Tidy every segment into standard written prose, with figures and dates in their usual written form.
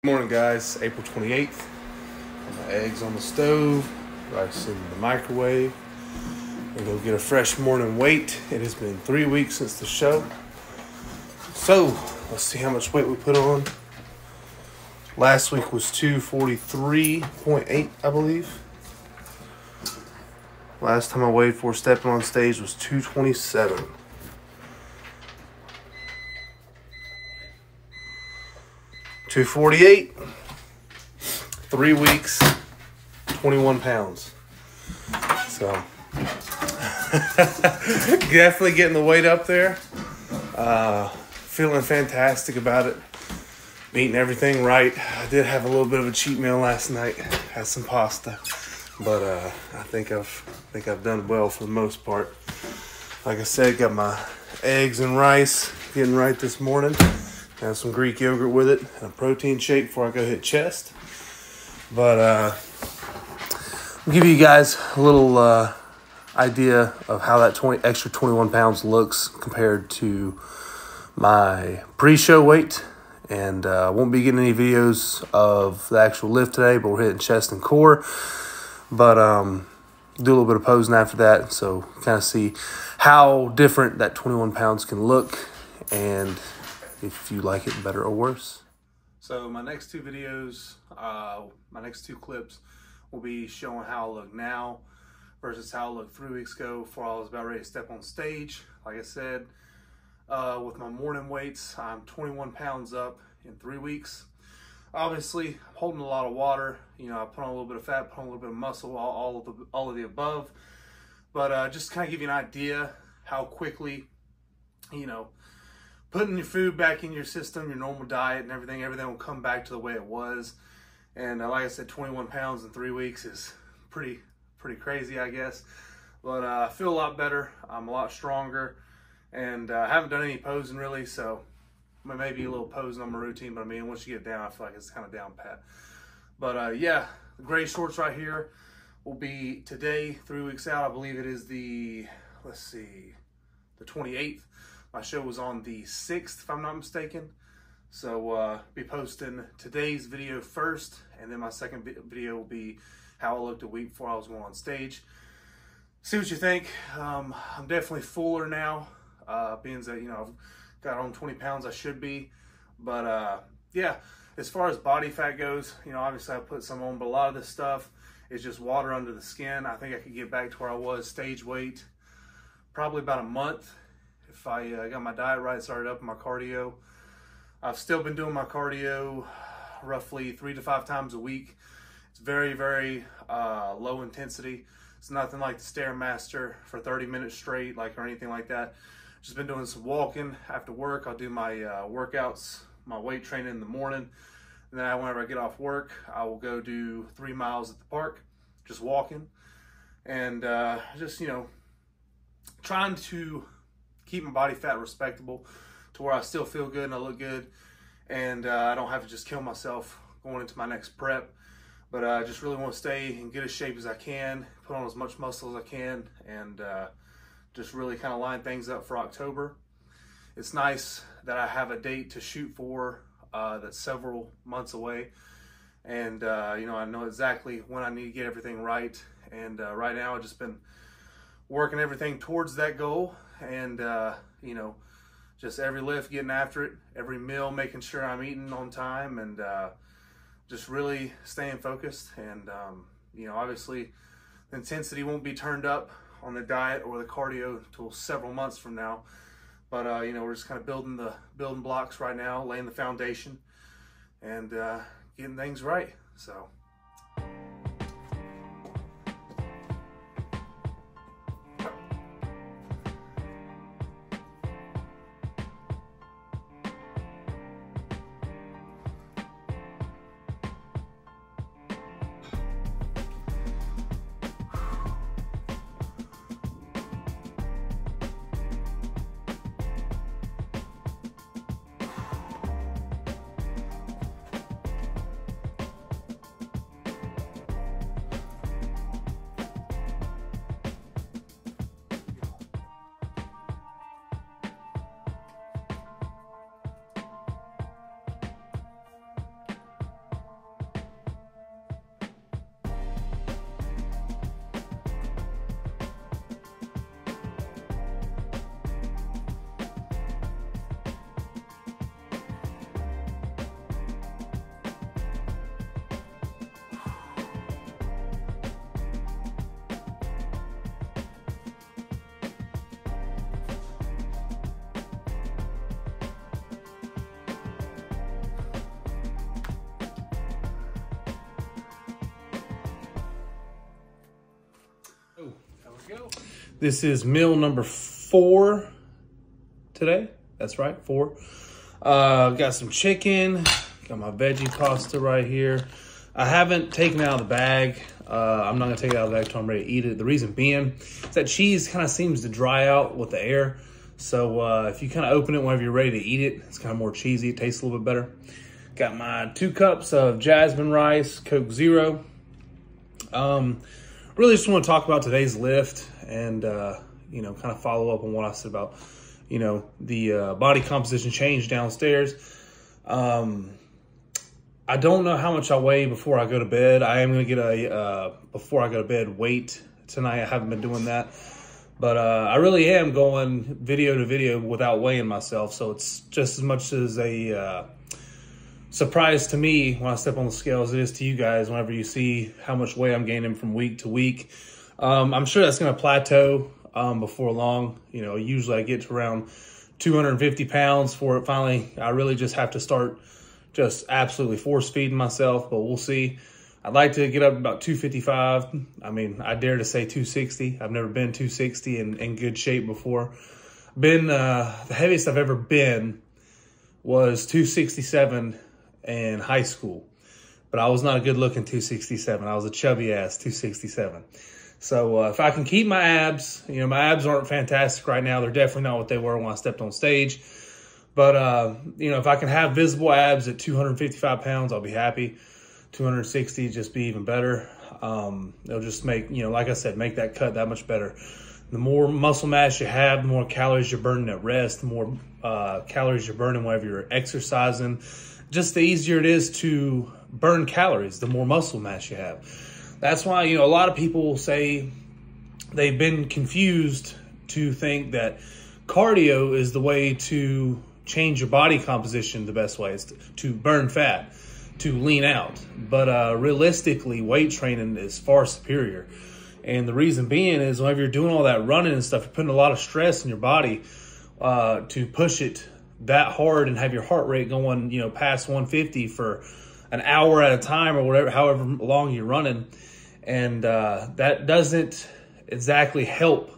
Morning guys, April 28th. My eggs on the stove, rice in the microwave. We're gonna get a fresh morning weight. It has been 3 weeks since the show. So let's see how much weight we put on. Last week was 243.8, I believe. Last time I weighed before stepping on stage was 227. $248, 3 weeks, 21 pounds. So definitely getting the weight up there. Feeling fantastic about it. Eating everything right. I did have a little bit of a cheat meal last night. Had some pasta, but I think I've done well for the most part. Like I said, got my eggs and rice getting right this morning. Have some Greek yogurt with it and a protein shake before I go hit chest. But I'll give you guys a little idea of how that extra 21 pounds looks compared to my pre-show weight. And I won't be getting any videos of the actual lift today, but we're hitting chest and core. But do a little bit of posing after that, so kind of see how different that 21 pounds can look and if you like it better or worse. So my next two videos, my next two clips will be showing how I look now versus how I looked 3 weeks ago before I was about ready to step on stage. Like I said, with my morning weights, I'm 21 pounds up in 3 weeks. Obviously, I'm holding a lot of water. You know, I put on a little bit of fat, put on a little bit of muscle, all of the above. But just kind of give you an idea how quickly, you know, putting your food back in your system, your normal diet and everything will come back to the way it was. And like I said, 21 pounds in 3 weeks is pretty crazy, I guess. But I feel a lot better. I'm a lot stronger. And I haven't done any posing really, so maybe a little posing on my routine. But I mean, once you get down, I feel like it's kind of down pat. But yeah, the gray shorts right here will be today, 3 weeks out. I believe it is the 28th. My show was on the 6th, if I'm not mistaken. So be posting today's video first, and then my second video will be how I looked a week before I was going on stage. See what you think. I'm definitely fuller now, being that, you know, I've got on 20 pounds I should be. But yeah, as far as body fat goes, you know, obviously I put some on, but a lot of this stuff is just water under the skin. I think I could get back to where I was stage weight probably about a month. If I got my diet right, started up my cardio. I've still been doing my cardio roughly 3 to 5 times a week. It's very low intensity. It's nothing like the Stairmaster for 30 minutes straight, or anything like that. Just been doing some walking after work. I'll do my workouts, my weight training in the morning. And then whenever I get off work, I will go do 3 miles at the park, just walking. And just, you know, trying to keep my body fat respectable to where I still feel good and I look good, and I don't have to just kill myself going into my next prep. But I just really want to stay in good as shape as I can, put on as much muscle as I can, and just really kind of line things up for October. It's nice that I have a date to shoot for that's several months away, and you know, I know exactly when I need to get everything right. And right now I've just been working everything towards that goal. And you know, just every lift, getting after it, every meal, making sure I'm eating on time, and just really staying focused. And you know, obviously the intensity won't be turned up on the diet or the cardio until several months from now. But you know, we're just kind of building blocks right now, laying the foundation, and getting things right. So This is meal number 4 today. That's right, 4. Got some chicken, got my veggie pasta right here. I haven't taken it out of the bag. I'm not gonna take it out of the bag until I'm ready to eat it. The reason being is that cheese kind of seems to dry out with the air. So if you kind of open it whenever you're ready to eat it, it's kind of more cheesy. It tastes a little bit better. Got my 2 cups of jasmine rice, Coke Zero. Really just want to talk about today's lift and, you know, kind of follow up on what I said about, you know, the body composition change downstairs. I don't know how much I weigh before I go to bed. I am going to get a, before I go to bed, weight tonight. I haven't been doing that. But I really am going video to video without weighing myself. So it's just as much as a surprise to me when I step on the scale as it is to you guys whenever you see how much weight I'm gaining from week to week. I'm sure that's going to plateau before long. You know, usually I get to around 250 pounds for it. Finally, I really just have to start just absolutely force feeding myself, but we'll see. I'd like to get up about 255. I mean, I dare to say 260. I've never been 260 in good shape before. The heaviest I've ever been was 267 in high school, but I was not a good looking 267. I was a chubby ass 267. So if I can keep my abs, you know, my abs aren't fantastic right now. They're definitely not what they were when I stepped on stage. But, you know, if I can have visible abs at 255 pounds, I'll be happy. 260, just be even better. It'll just make, you know, like I said, make that cut that much better. The more muscle mass you have, the more calories you're burning at rest, the more calories you're burning whenever you're exercising. Just the easier it is to burn calories, the more muscle mass you have. That's why, you know, a lot of people say they've been confused to think that cardio is the way to change your body composition. The best way is to burn fat, to lean out. But realistically, weight training is far superior. And the reason being is whenever you're doing all that running and stuff, you're putting a lot of stress in your body to push it that hard and have your heart rate going, you know, past 150 for an hour at a time or whatever, however long you're running. And that doesn't exactly help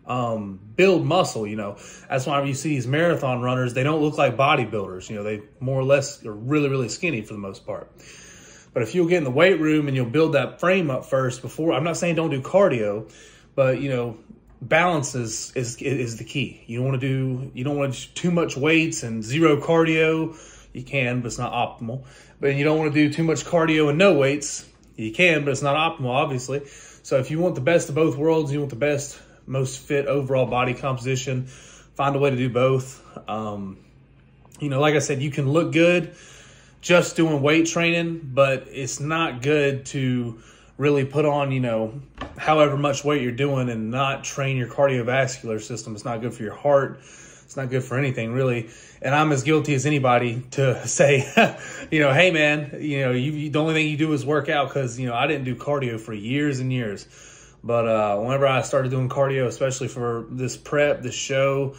build muscle, you know. That's why you see these marathon runners, they don't look like bodybuilders. You know, they more or less are really, really skinny for the most part. But if you'll get in the weight room and you'll build that frame up first before, I'm not saying don't do cardio, but, you know, balance is the key. You don't want to do too much weights and zero cardio. You can, but it's not optimal. But you don't want to do too much cardio and no weights. You can, but it's not optimal, obviously. So if you want the best of both worlds, you want the best, most fit overall body composition, find a way to do both. You know, like I said, you can look good just doing weight training, but it's not good to really put on, you know, however much weight you're doing and not train your cardiovascular system. It's not good for your heart. It's not good for anything, really. And I'm as guilty as anybody to say, you know, hey, man, you know, the only thing you do is work out, because, you know, I didn't do cardio for years and years. But whenever I started doing cardio, especially for this prep, this show,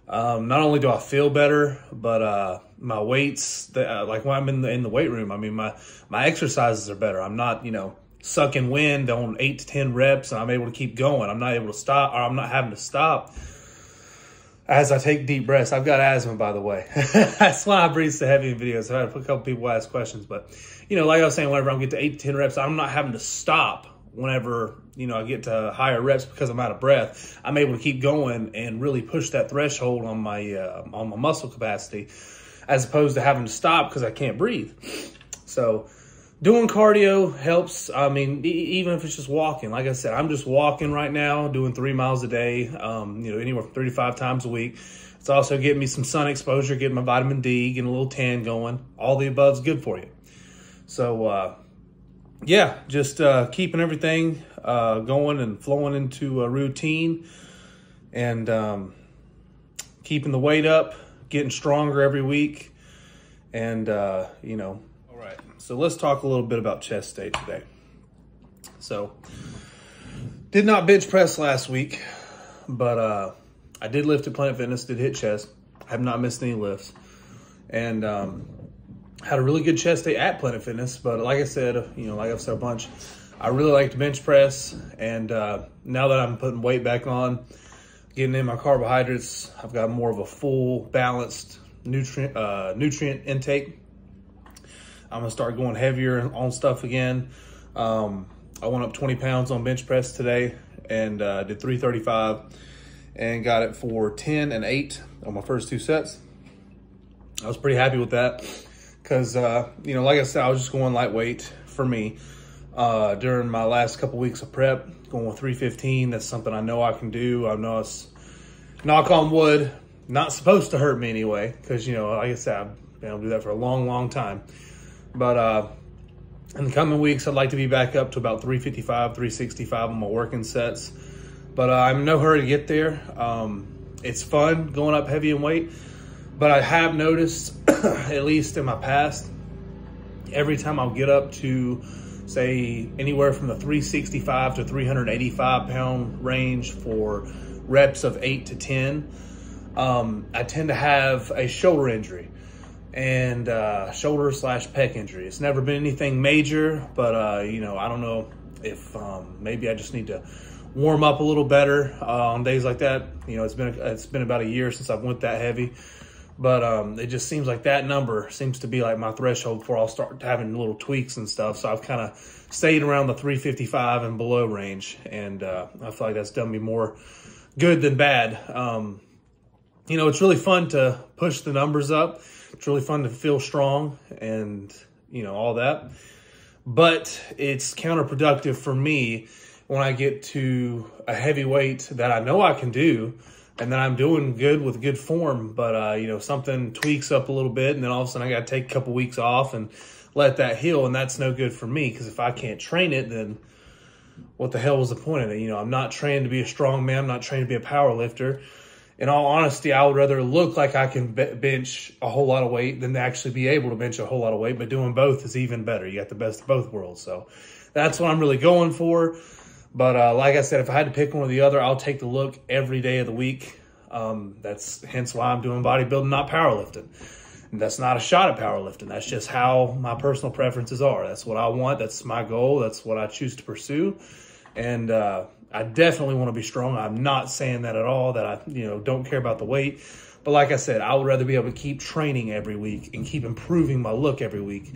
not only do I feel better, but my weights, like when I'm in the weight room, I mean, my exercises are better. I'm not, you know, sucking wind on 8 to 10 reps, and I'm able to keep going. I'm not able to stop, or I'm not having to stop as I take deep breaths. I've got asthma, by the way. That's why I breathe so heavy in videos. I had a couple people ask questions, but, you know, like I was saying, whenever I get to 8 to 10 reps, I'm not having to stop whenever, you know, I get to higher reps because I'm out of breath. I'm able to keep going and really push that threshold on my muscle capacity, as opposed to having to stop because I can't breathe. So doing cardio helps. I mean, even if it's just walking. Like I said, I'm just walking right now, doing 3 miles a day, you know, anywhere from 35 times a week. It's also getting me some sun exposure, getting my vitamin D, getting a little tan going. All the above is good for you. So, yeah, just keeping everything going and flowing into a routine, and keeping the weight up, getting stronger every week, and, you know. All right, so let's talk a little bit about chest day today. So, did not bench press last week, but I did lift at Planet Fitness, did hit chest. I have not missed any lifts. And had a really good chest day at Planet Fitness, but like I said, you know, like I've said a bunch, I really like to bench press, and now that I'm putting weight back on, getting in my carbohydrates, I've got more of a full, balanced nutrient intake. I'm gonna start going heavier on stuff again. I went up 20 pounds on bench press today and did 335 and got it for 10 and 8 on my first 2 sets. I was pretty happy with that because, you know, like I said, I was just going lightweight for me. During my last couple weeks of prep, going with 315, that's something I know I can do. I know it's, knock on wood, not supposed to hurt me anyway, because, you know, like I said, I've been able to do that for a long, long time. But in the coming weeks, I'd like to be back up to about 355, 365 on my working sets. But I'm in no hurry to get there. It's fun going up heavy in weight, but I have noticed, at least in my past, every time I'll get up to, say, anywhere from the 365 to 385 pound range for reps of 8 to 10, I tend to have a shoulder injury and shoulder / pec injury. It's never been anything major, but you know, I don't know if maybe I just need to warm up a little better on days like that. You know, it's been about a year since I've went that heavy, but it just seems like that number seems to be like my threshold before I'll start having little tweaks and stuff. So I've kind of stayed around the 355 and below range, and I feel like that's done me more good than bad. You know, it's really fun to push the numbers up. It's really fun to feel strong and, you know, all that. But it's counterproductive for me when I get to a heavy weight that I know I can do and that I'm doing good with good form, but, you know, something tweaks up a little bit, and then all of a sudden I got to take a couple weeks off and let that heal, and that's no good for me, because if I can't train it, then what the hell was the point of it? You know, I'm not trained to be a strong man. I'm not trained to be a power lifter. In all honesty, I would rather look like I can bench a whole lot of weight than to actually be able to bench a whole lot of weight, but doing both is even better. You got the best of both worlds. So that's what I'm really going for. But like I said, if I had to pick one or the other, I'll take the look every day of the week. That's hence why I'm doing bodybuilding, not powerlifting. And that's not a shot at powerlifting. That's just how my personal preferences are. That's what I want. That's my goal. That's what I choose to pursue. And I definitely want to be strong. I'm not saying that at all, that I, you know, don't care about the weight. But like I said, I would rather be able to keep training every week and keep improving my look every week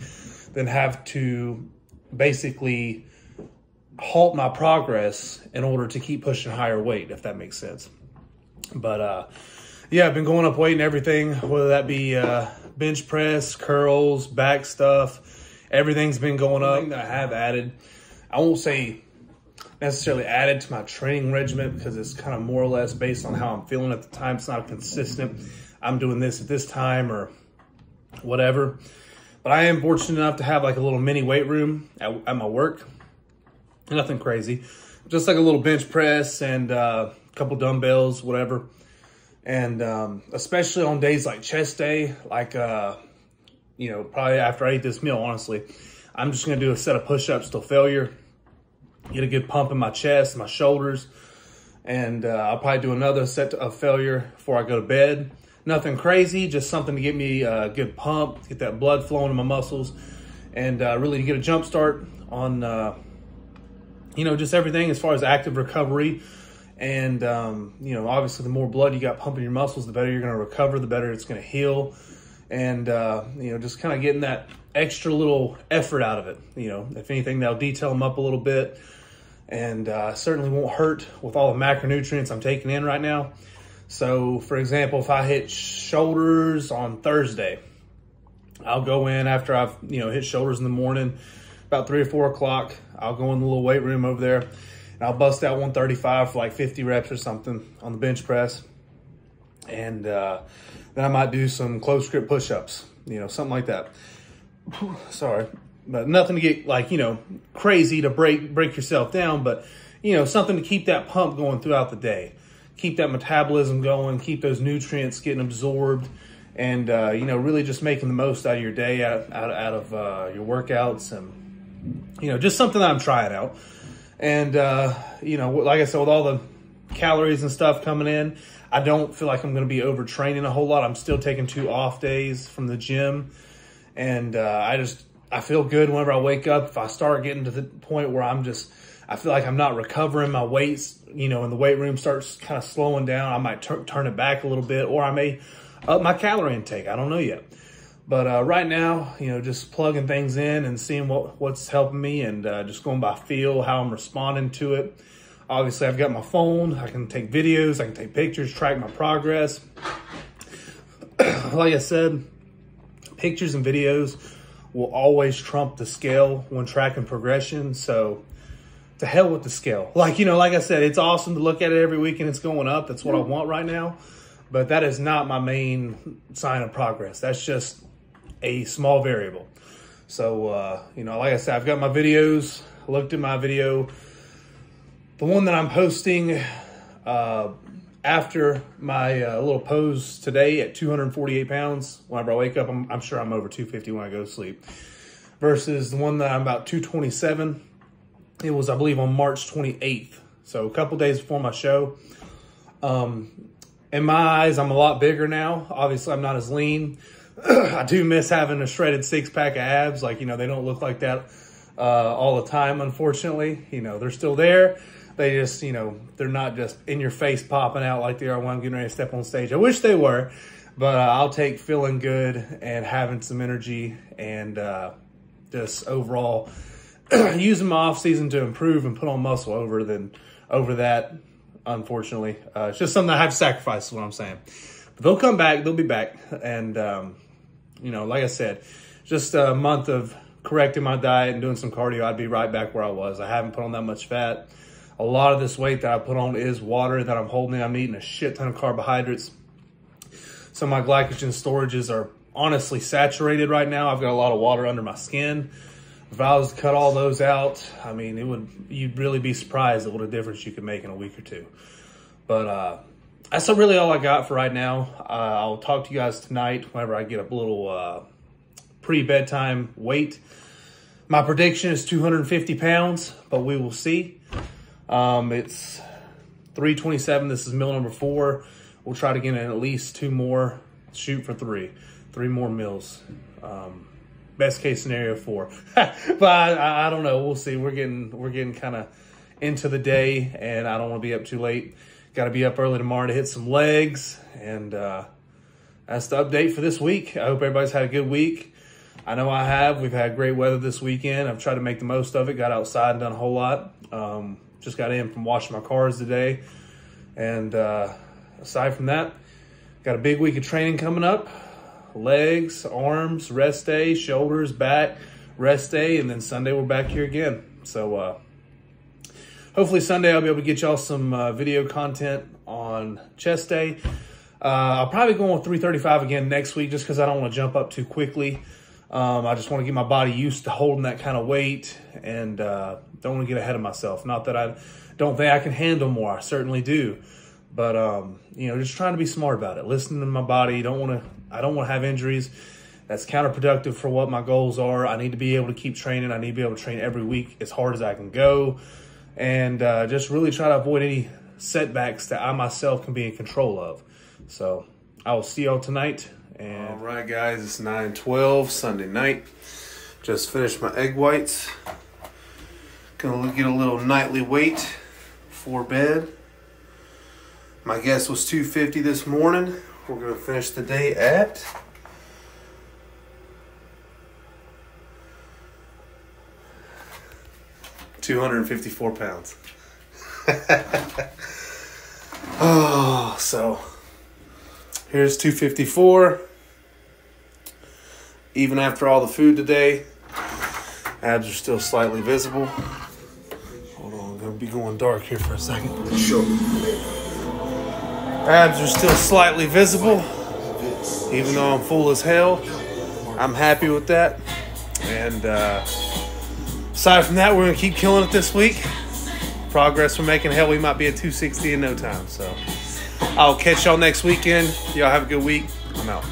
than have to basically halt my progress in order to keep pushing higher weight, if that makes sense. But yeah, I've been going up weight and everything, whether that be bench press, curls, back stuff. Everything's been going up. The thing that I have added, I won't say necessarily added to my training regimen, because it's kind of more or less based on how I'm feeling at the time. It's not consistent. I'm doing this at this time or whatever. But I am fortunate enough to have like a little mini weight room at my work. Nothing crazy. Just like a little bench press and a couple dumbbells, whatever. And especially on days like chest day, like, you know, probably after I eat this meal, honestly, I'm just going to do a set of push-ups till failure. Get a good pump in my chest, my shoulders, and I'll probably do another set of failure before I go to bed. Nothing crazy, just something to get me a good pump, get that blood flowing in my muscles, and really to get a jump start on, you know, just everything as far as active recovery. And, you know, obviously the more blood you got pumping your muscles, the better you're going to recover, the better it's going to heal. And, you know, just kind of getting that extra little effort out of it. You know, if anything, that'll detail them up a little bit. And certainly won't hurt with all the macronutrients I'm taking in right now. So, for example, if I hit shoulders on Thursday, I'll go in after I've, you know, hit shoulders in the morning, about 3 or 4 o'clock. I'll go in the little weight room over there, and I'll bust out 135 for like 50 reps or something on the bench press. And then I might do some close grip push-ups, you know, something like that. Sorry. But nothing to get like, you know, crazy to break yourself down, but, you know, something to keep that pump going throughout the day. Keep that metabolism going, keep those nutrients getting absorbed, and, you know, really just making the most out of your day, out of your workouts, and, you know, just something that I'm trying out. And, you know, like I said, with all the calories and stuff coming in, I don't feel like I'm going to be overtraining a whole lot. I'm still taking 2 off days from the gym, and I just I feel good whenever I wake up. If I start getting to the point where I feel like I'm not recovering, my weights, you know, and the weight room starts kind of slowing down, I might turn it back a little bit, or I may up my calorie intake. I don't know yet. But right now, you know, just plugging things in and seeing what's helping me, and just going by feel, how I'm responding to it. Obviously, I've got my phone. I can take videos. I can take pictures, track my progress. Like I said, pictures and videos will always trump the scale when tracking progression. So to hell with the scale. Like, you know, like I said, it's awesome to look at it every week and it's going up. That's what I want right now. But that is not my main sign of progress. That's just a small variable. So, you know, like I said, I've got my videos. I looked at my video. The one that I'm posting after my little pose today at 248 pounds. Whenever I wake up, I'm sure I'm over 250 when I go to sleep. Versus the one that I'm about 227. It was, I believe, on March 28th. So a couple days before my show. In my eyes, I'm a lot bigger now. Obviously, I'm not as lean. I do miss having a shredded six-pack of abs. Like, you know, they don't look like that all the time, unfortunately. You know, they're still there. They just, you know, they're not just in your face popping out like they are when I'm getting ready to step on stage. I wish they were, but I'll take feeling good and having some energy and just overall using my off season to improve and put on muscle over that, unfortunately. It's just something I have to sacrifice is what I'm saying. But they'll come back. They'll be back. And, you know, like I said, just a month of correcting my diet and doing some cardio, I'd be right back where I was. I haven't put on that much fat. A lot of this weight that I put on is water that I'm holding. I'm eating a shit ton of carbohydrates. So my glycogen storages are honestly saturated right now. I've got a lot of water under my skin. If I was to cut all those out, I mean, you'd really be surprised at what a difference you could make in a week or two. But that's really all I got for right now. I'll talk to you guys tonight whenever I get a little pre-bedtime weight. My prediction is 250 pounds, but we will see. It's 327. This is meal number 4. We'll try to get in at least 2 more. Shoot for 3 more meals. Best case scenario 4. But I don't know. We'll see. We're getting kind of into the day, and I don't want to be up too late. Got to be up early tomorrow to hit some legs, and that's the update for this week. I hope everybody's had a good week. I know I have. We've had great weather this weekend. I've tried to make the most of it. Got outside and done a whole lot. Just got in from washing my cars today. And aside from that, got a big week of training coming up. Legs, arms, rest day, shoulders, back, rest day, and then Sunday we're back here again. So hopefully Sunday I'll be able to get y'all some video content on chest day. I'll probably go on 335 again next week just because I don't want to jump up too quickly. I just want to get my body used to holding that kind of weight, and don't want to get ahead of myself. Not that I don't think I can handle more. I certainly do. But, you know, just trying to be smart about it. Listening to my body. I don't want to have injuries. That's counterproductive for what my goals are. I need to be able to keep training. I need to be able to train every week as hard as I can go. And just really try to avoid any setbacks that I myself can be in control of. So I will see y'all tonight. And all right, guys, it's 9:12 Sunday night. Just finished my egg whites. Gonna get a little nightly weight before bed. My guess was 250 this morning. We're gonna finish the day at 254 pounds. Oh, so here's 254. Even after all the food today, abs are still slightly visible. Hold on, I'm gonna be going dark here for a second. Sure. Abs are still slightly visible, even though I'm full as hell. I'm happy with that. And aside from that, we're gonna keep killing it this week. Progress we're making. Hell, we might be at 260 in no time. So I'll catch y'all next weekend. Y'all have a good week. I'm out.